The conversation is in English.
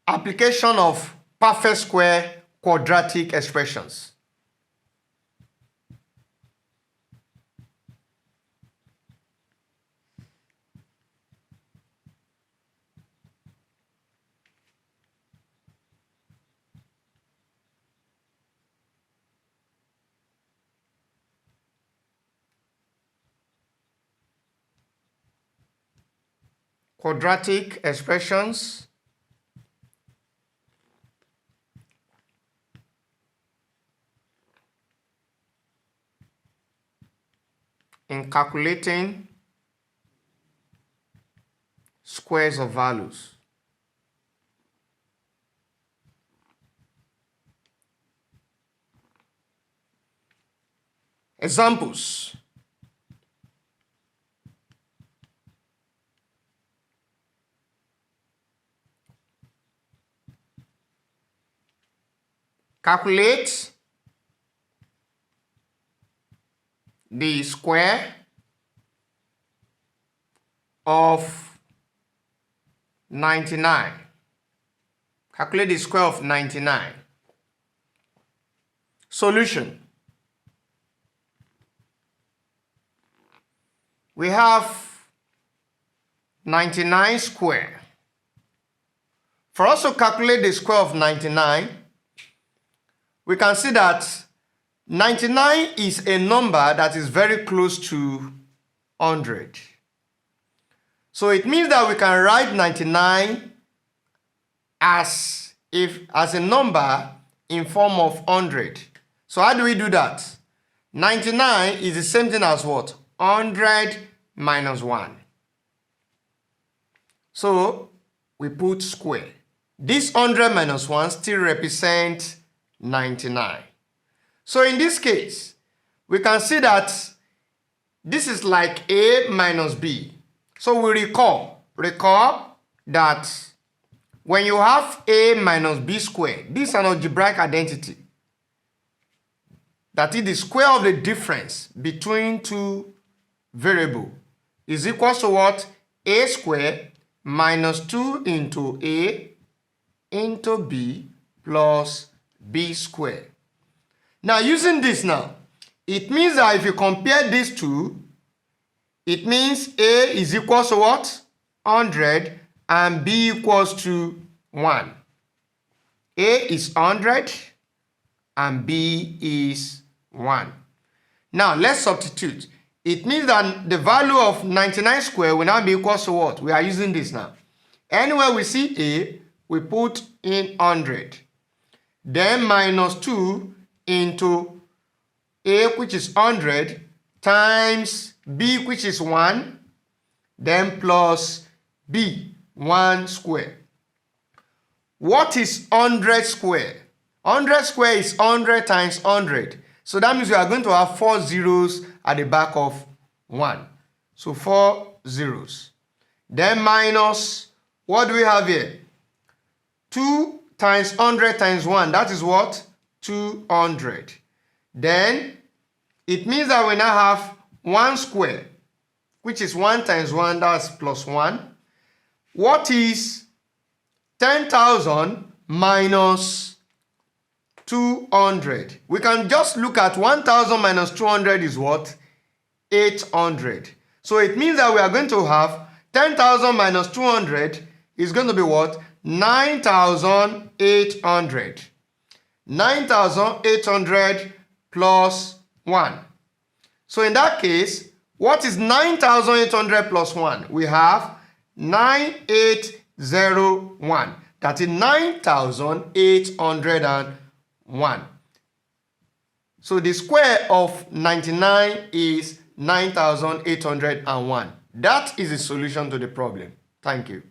Application of perfect square quadratic expressions. Quadratic expressions in calculating squares of values. Examples. Calculate the square of 99. Calculate the square of 99. Solution. We have 99 square. For us to calculate the square of 99, we can see that 99 is a number that is very close to 100. So it means that we can write 99 as a number in form of 100. So how do we do that? 99 is the same thing as what? 100 minus 1. So we put square. This 100 minus 1 still represents 99. So in this case, we can see that this is like A minus B. So we recall that when you have A minus B squared, this is an algebraic identity. That is the square of the difference between two variables is equal to what? A squared minus 2 into A into B plus B squared. Now using this now, it means that if you compare these two, it means A is equal to what? 100 and B equals to 1. A is 100 and B is 1. Now let's substitute. It means that the value of 99 squared will now be equal to what? We are using this now. Anywhere we see A, we put in 100. Then minus 2 into A, which is 100, times B, which is 1, then plus B, 1 square. What is 100 square? 100 square is 100 times 100. So that means we are going to have 4 zeros at the back of 1. So 4 zeros. Then minus, what do we have here? 2 times 100 times 1, that is what? 200. Then it means that we now have 1 square, which is 1 times 1, that's plus 1. What is 10,000 minus 200? We can just look at 1,000 minus 200 is what? 800. So it means that we are going to have 10,000 minus 200 is going to be what? 9,800. 9,800 plus 1. So in that case, what is 9,800 plus 1? We have 9801. That is 9,801. So the square of 99 is 9,801. That is the solution to the problem. Thank you.